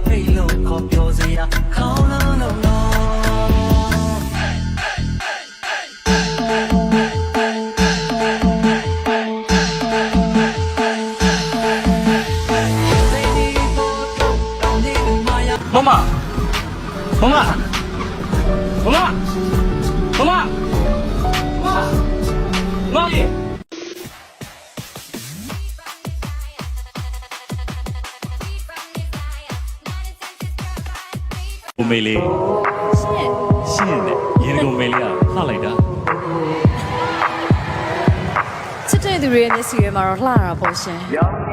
ဖိတ်လို့ခေါ်ပြောစရာခေါင်းလုံးလုံးလုံး妈咪。ကိုမေလေးရှင်းတယ်ရေကုန်မေလေးကလှလိုက်တာ ချစ်တဲ့သူတွေရဲ့မျက်စိထဲမှာတော့လှတာပေါ့ရှင် ရောင်